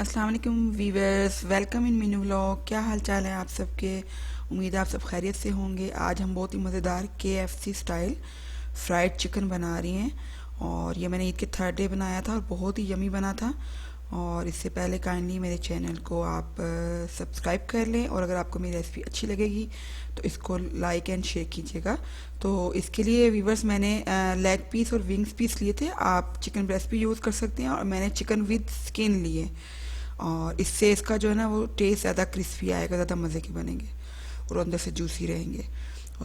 अस्सलाम वालेकुम viewers, welcome in Meenu vlog. क्या हाल चाल है आप सबके? उम्मीद है आप सब खैरियत से होंगे। आज हम बहुत ही मज़ेदार KFC स्टाइल फ्राइड चिकन बना रही हैं और ये मैंने ईद के थर्ड डे बनाया था और बहुत ही यमी बना था। और इससे पहले काइंडली मेरे चैनल को आप सब्सक्राइब कर लें और अगर आपको मेरी रेसिपी अच्छी लगेगी तो इसको लाइक एंड शेयर कीजिएगा। तो इसके लिए वीवर्स मैंने लेग पीस और विंग्स पीस लिए थे। आप चिकन ब्रेस्ट भी यूज़ कर सकते हैं और मैंने चिकन विद स्किन लिए और इससे इसका जो है ना वो टेस्ट ज़्यादा क्रिस्पी आएगा, ज़्यादा मज़े के बनेंगे और अंदर से जूसी रहेंगे।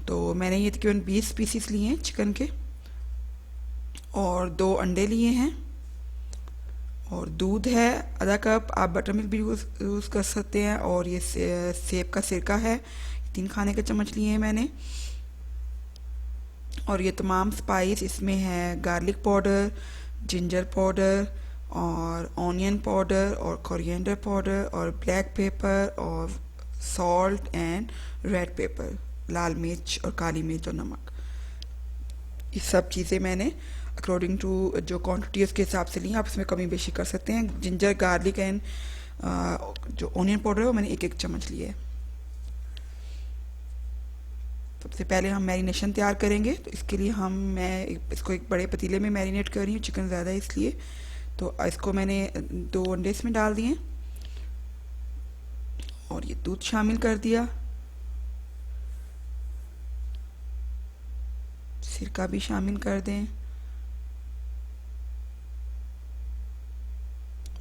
तो मैंने ये तकरीबन 20 पीसीस लिए हैं चिकन के और 2 अंडे लिए हैं और दूध है आधा कप। आप बटर मिल्क भी यूज़ कर सकते हैं और ये सेब का सिरका है 3 खाने के चम्मच लिए हैं मैंने। और ये तमाम स्पाइस इसमें है गार्लिक पाउडर, जिंजर पाउडर और ऑनियन पाउडर और कोरिएंडर पाउडर और ब्लैक पेपर और सॉल्ट एंड रेड पेपर, लाल मिर्च और काली मिर्च और नमक। ये सब चीज़ें मैंने अकॉर्डिंग टू जो क्वांटिटी उसके हिसाब से ली, आप इसमें कमी बेशी कर सकते हैं। जिंजर गार्लिक एंड जो ऑनियन पाउडर है वो मैंने 1-1 चम्मच लिए है। सबसे पहले हम मैरिनेशन तैयार करेंगे तो इसके लिए मैं इसको एक बड़े पतीले में मैरिनेट कर रही हूँ, चिकन ज़्यादा है इसलिए। तो इसको मैंने 2 अंडे इसमें डाल दिए और ये दूध शामिल कर दिया, सिरका भी शामिल कर दें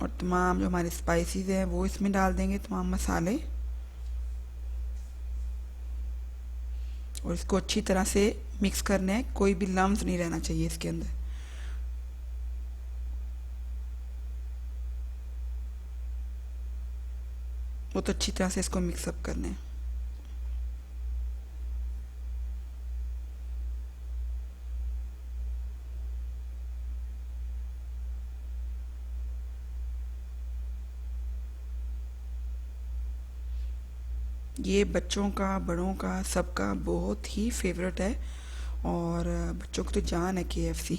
और तमाम जो हमारे स्पाइसेस हैं वो इसमें डाल देंगे, तमाम मसाले। और इसको अच्छी तरह से मिक्स करना है, कोई भी लम्स नहीं रहना चाहिए इसके अंदर। बहुत अच्छी तरह से इसको मिक्सअप करना है। ये बच्चों का, बड़ों का, सबका बहुत ही फेवरेट है और बच्चों की तो जान है KFC।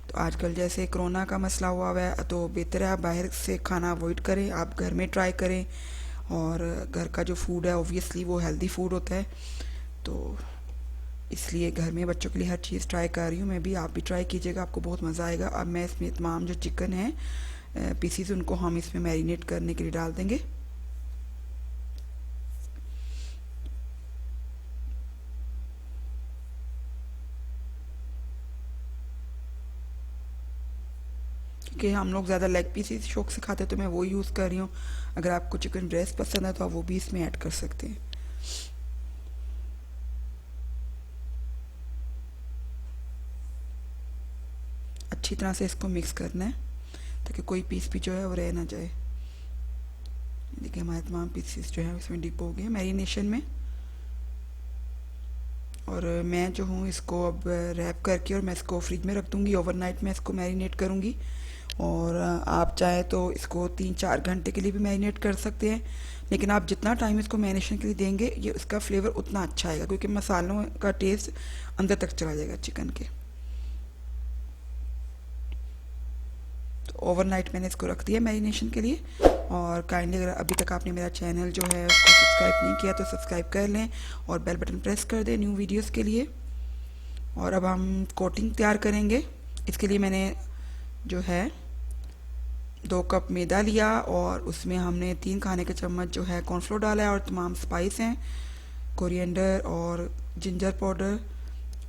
तो आजकल जैसे कोरोना का मसला हुआ है तो बेहतर है आप बाहर से खाना अवॉइड करें, आप घर में ट्राई करें। और घर का जो फूड है ऑब्वियसली वो हेल्दी फूड होता है, तो इसलिए घर में बच्चों के लिए हर चीज़ ट्राई कर रही हूँ मैं भी। आप भी ट्राई कीजिएगा, आपको बहुत मज़ा आएगा। अब मैं इसमें तमाम जो चिकन है पीसीस उनको हम इसमें मैरिनेट करने के लिए डाल देंगे। कि हम लोग ज़्यादा लेग पीसीस शौक से खाते हैं तो मैं वो यूज़ कर रही हूँ। अगर आपको चिकन ब्रेस्ट पसंद है तो आप वो भी इसमें ऐड कर सकते हैं। अच्छी तरह से इसको मिक्स करना है ताकि कोई पीस भी जो है वो रह ना जाए। देखिए हमारे तमाम पीसेस जो है इसमें डिप हो गए मैरिनेशन में। और मैं जो हूँ इसको अब रैप करके और मैं इसको फ्रिज में रख दूँगी। ओवरनाइट मैं इसको मैरिनेट करूँगी और आप चाहे तो इसको 3-4 घंटे के लिए भी मैरिनेट कर सकते हैं, लेकिन आप जितना टाइम इसको मैरिनेशन के लिए देंगे ये उसका फ्लेवर उतना अच्छा आएगा क्योंकि मसालों का टेस्ट अंदर तक चला जाएगा चिकन के। तो ओवरनाइट मैंने इसको रख दिया मैरिनेशन के लिए। और काइंडली अगर अभी तक आपने मेरा चैनल जो है उसको सब्सक्राइब नहीं किया तो सब्सक्राइब कर लें और बेल बटन प्रेस कर दें न्यू वीडियोस के लिए। और अब हम कोटिंग तैयार करेंगे। इसके लिए मैंने जो है 2 कप मैदा लिया और उसमें हमने 3 खाने के चम्मच जो है कॉर्नफ्लोर डाला है और तमाम स्पाइस हैं, कोरिएंडर और जिंजर पाउडर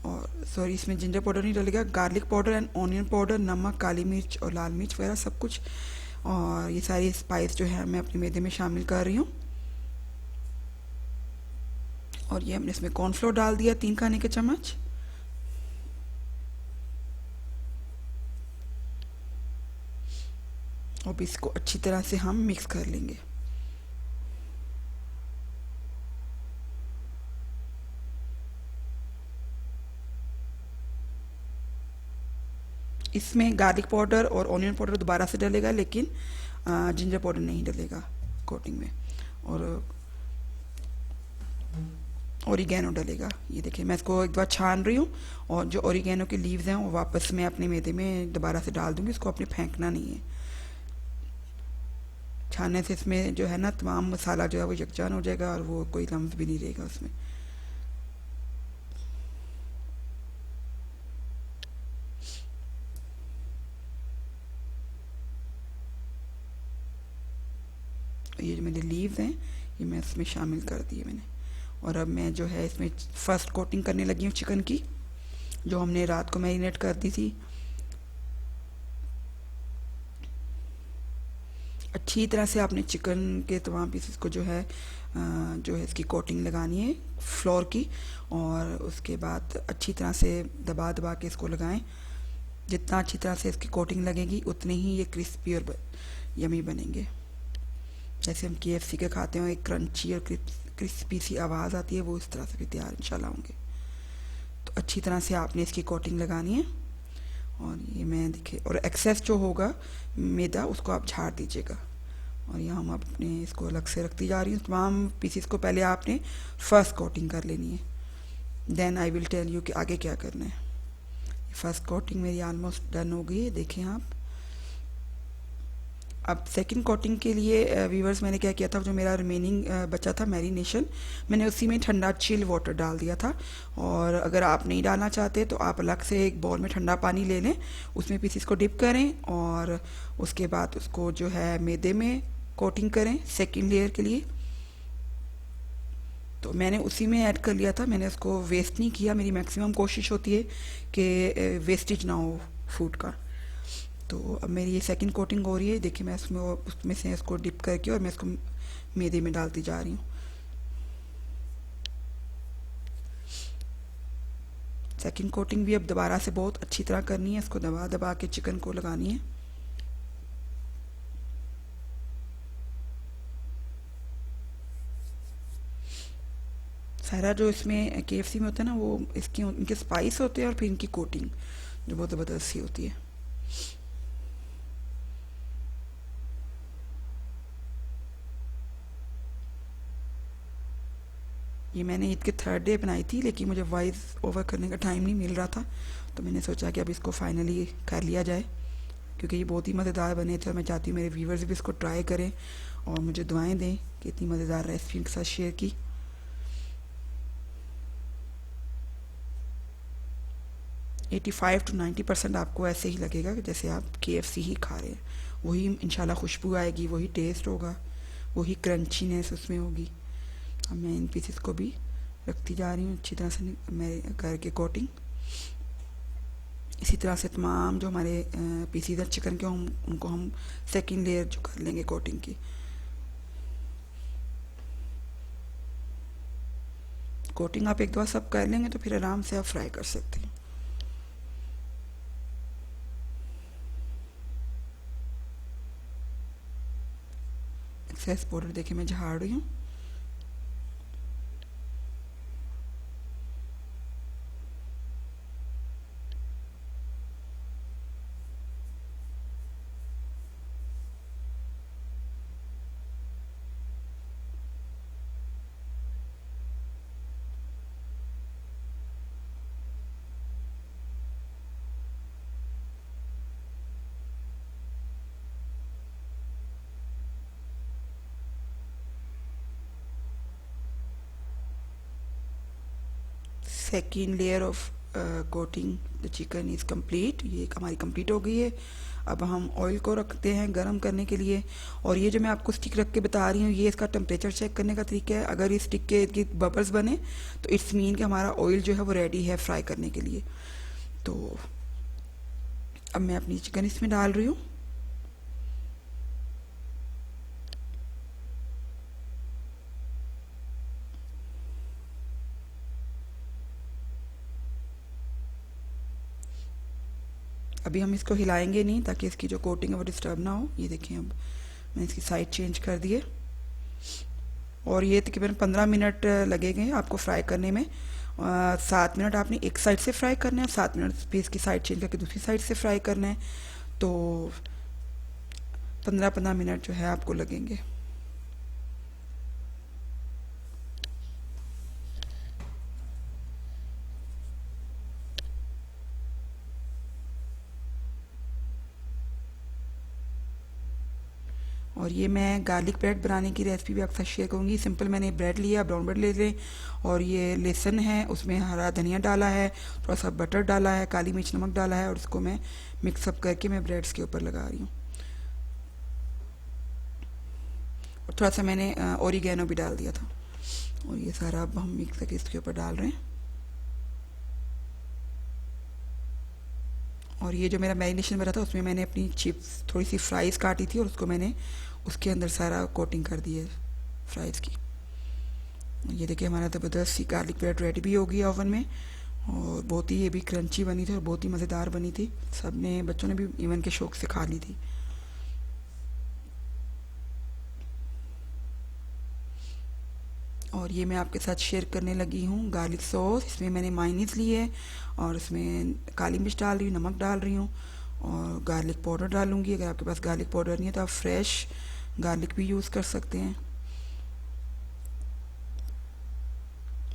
और सॉरी इसमें जिंजर पाउडर नहीं डलेगा, garlic powder and onion powder, नमक, काली मिर्च और लाल मिर्च वगैरह सब कुछ। और ये सारी स्पाइस जो है मैं अपने मैदे में शामिल कर रही हूँ। और ये हमने इसमें कॉर्नफ्लोर डाल दिया 3 खाने के चम्मच। अब इसको अच्छी तरह से हम मिक्स कर लेंगे। इसमें गार्लिक पाउडर और ऑनियन पाउडर दोबारा से डलेगा लेकिन जिंजर पाउडर नहीं डलेगा कोटिंग में। और ओरिगेनो डलेगा। ये देखिए मैं इसको एक बार छान रही हूँ और जो ओरिगेनो के लीव्स हैं वो वापस मैं अपने मैदे में दोबारा से डाल दूँगी। इसको अपने फेंकना नहीं है। छानने से इसमें जो है ना तमाम मसाला जो है वो यकजान हो जाएगा और वो कोई लम्स भी नहीं रहेगा उसमें। ये जो मेरे लीव्स हैं ये मैं इसमें शामिल कर दिए मैंने। और अब मैं जो है इसमें फर्स्ट कोटिंग करने लगी हूँ चिकन की, जो हमने रात को मैरिनेट कर दी थी। अच्छी तरह से आपने चिकन के तमाम पीसेस को जो है इसकी कोटिंग लगानी है फ्लोर की, और उसके बाद अच्छी तरह से दबा दबा के इसको लगाएं। जितना अच्छी तरह से इसकी कोटिंग लगेगी उतने ही ये क्रिस्पी और यमी बनेंगे। जैसे हम KFC के खाते हैं एक क्रंची और क्रिस्पी सी आवाज़ आती है, वो इस तरह से भी तैयार इंशाल्लाह होंगे। तो अच्छी तरह से आपने इसकी कोटिंग लगानी है। और ये मैं देखिए, और एक्सेस जो होगा मैदा उसको आप झाड़ दीजिएगा। और यहाँ हम अपने इसको अलग से रखती जा रही हूँ। तमाम पीसीस को पहले आपने फर्स्ट कोटिंग कर लेनी है, then I will tell you कि आगे क्या करना है। फर्स्ट कोटिंग मेरी ऑलमोस्ट डन हो गई है, देखें आप। अब सेकंड कोटिंग के लिए व्यूवर्स मैंने क्या किया था, जो मेरा रिमेनिंग बचा था मैरिनेशन, मैंने उसी में ठंडा चिल वाटर डाल दिया था। और अगर आप नहीं डालना चाहते तो आप अलग से एक बाउल में ठंडा पानी ले लें, उसमें पीसीस को डिप करें और उसके बाद उसको जो है मैदे में कोटिंग करें सेकंड लेयर के लिए। तो मैंने उसी में ऐड कर लिया था, मैंने उसको वेस्ट नहीं किया। मेरी मैक्सिमम कोशिश होती है कि वेस्टेज ना हो फूड का। तो अब मेरी ये सेकंड कोटिंग हो रही है, देखिए मैं उसमें से इसको डिप करके और मैं इसको मैदे में डालती जा रही हूँ। सेकंड कोटिंग भी अब दोबारा से बहुत अच्छी तरह करनी है, इसको दबा दबा के चिकन को लगानी है। सारा जो इसमें KFC में होता है ना, वो इनके स्पाइस होते हैं और फिर इनकी कोटिंग जो बहुत ज़बरदस्त सी होती है। ये मैंने ईद के थर्ड डे बनाई थी, लेकिन मुझे वॉइस ओवर करने का टाइम नहीं मिल रहा था, तो मैंने सोचा कि अब इसको फाइनली कर लिया जाए, क्योंकि ये बहुत ही मज़ेदार बने थे और मैं चाहती हूँ मेरे व्यूवर्स भी इसको ट्राई करें और मुझे दुआएं दें कि इतनी मज़ेदार रेसिपी उनके साथ शेयर की। 85 to 90% आपको ऐसे ही लगेगा कि जैसे आप KFC ही खा रहे हैं। वही इंशाल्लाह खुशबू आएगी, वही टेस्ट होगा, वही क्रंचीनेस उसमें होगी। अब मैं इन पीसेस को भी रखती जा रही हूँ अच्छी तरह से मैं करके कोटिंग। इसी तरह से तमाम जो हमारे पीसीज हैं चिकन के, उनको हम सेकंड लेयर जो कर लेंगे कोटिंग की। कोटिंग आप एक दफ़ा सब कर लेंगे तो फिर आराम से आप फ्राई कर सकते हैं। एक्सेस पाउडर देखिए मैं झाड़ रही हूँ। Second layer of coating the chicken is complete, ये हमारी कंप्लीट हो गई है। अब हम ऑयल को रखते हैं गरम करने के लिए। और ये जो मैं आपको स्टिक रख के बता रही हूँ, ये इसका टेम्परेचर चेक करने का तरीका है। अगर इस स्टिक के बबल्स बने तो इट्स मीन कि हमारा ऑयल जो है वो रेडी है फ्राई करने के लिए। तो अब मैं अपनी चिकन इसमें डाल रही हूँ। अभी हम इसको हिलाएंगे नहीं ताकि इसकी जो कोटिंग है वो डिस्टर्ब ना हो। ये देखें अब मैंने इसकी साइड चेंज कर दी है और ये तकरीबन 15 मिनट लगेंगे आपको फ्राई करने में। 7 मिनट आपने एक साइड से फ्राई करना है, 7 मिनट फिर इसकी साइड चेंज करके दूसरी साइड से फ्राई करना है। तो 15-15 मिनट जो है आपको लगेंगे। और ये मैं गार्लिक ब्रेड बनाने की रेसिपी भी आपके साथ शेयर करूँगी। सिंपल मैंने ब्रेड लिया, ब्राउन ब्रेड ले लें, और ये लहसुन है, उसमें हरा धनिया डाला है, थोड़ा सा बटर डाला है, काली मिर्च नमक डाला है, और इसको मैं मिक्सअप करके मैं ब्रेड्स के ऊपर लगा रही हूँ। और थोड़ा सा मैंने ओरिगेनो भी डाल दिया था। और ये सारा अब हम मिक्स करके इसके ऊपर डाल रहे हैं। और ये जो मेरा मैरिनेशन बना था उसमें मैंने अपनी चिप्स थोड़ी सी फ्राइज़ काटी थी और उसको मैंने उसके अंदर सारा कोटिंग कर दी है फ्राइज़ की। ये देखिए हमारा ज़बरदस्त सी गार्लिक ब्रेड रेडी भी हो गई ओवन में, और बहुत ही ये भी क्रंची बनी थी और बहुत ही मज़ेदार बनी थी। सब ने, बच्चों ने भी इवन के शौक से खा ली थी। और ये मैं आपके साथ शेयर करने लगी हूँ गार्लिक सॉस। इसमें मैंने मायोनीज़ ली है और इसमें काली मिर्च डाल रही हूँ, नमक डाल रही हूँ, और गार्लिक पाउडर डालूँगी। अगर आपके पास गार्लिक पाउडर नहीं है तो आप फ्रेश गार्लिक भी यूज़ कर सकते हैं।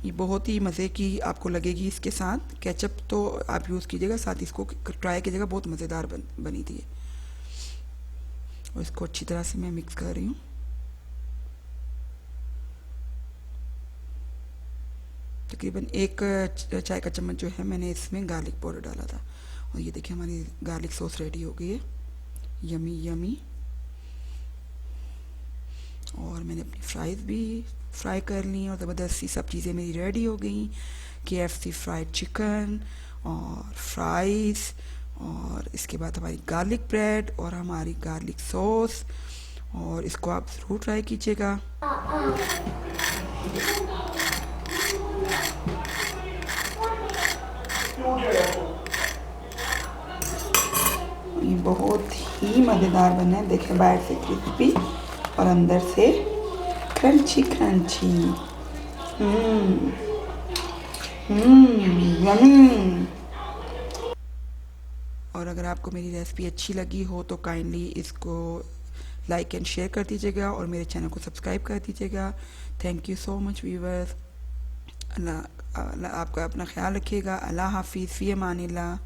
ये बहुत ही मज़े की आपको लगेगी इसके साथ। केचप तो आप यूज़ कीजिएगा, साथ इसको ट्राई कीजिएगा, बहुत मज़ेदार बनी थी। और इसको अच्छी तरह से मैं मिक्स कर रही हूँ। तकरीबन 1 चाय का चम्मच जो है मैंने इसमें गार्लिक पाउडर डाला था। और ये देखिए हमारी गार्लिक सॉस रेडी हो गई है, यमी यमी। और मैंने अपनी फ्राइज़ भी फ्राई कर ली और ज़बरदस्त सी सब चीज़ें मेरी रेडी हो गई। KFC फ्राइड चिकन और फ्राइज़, और इसके बाद हमारी गार्लिक ब्रेड और हमारी गार्लिक सॉस। और इसको आप ज़रूर ट्राई कीजिएगा। ये बहुत ही मज़ेदार बना है। देखिए बाहर से क्रिस्पी और अंदर से क्रंची क्रंची। यम्मी। और अगर आपको मेरी रेसिपी अच्छी लगी हो तो काइंडली इसको लाइक एंड शेयर कर दीजिएगा और मेरे चैनल को सब्सक्राइब कर दीजिएगा। Thank you so much viewers. आपका अपना ख्याल रखिएगा। अल्लाह हाफिज़, फ़ी अमानिल्लाह।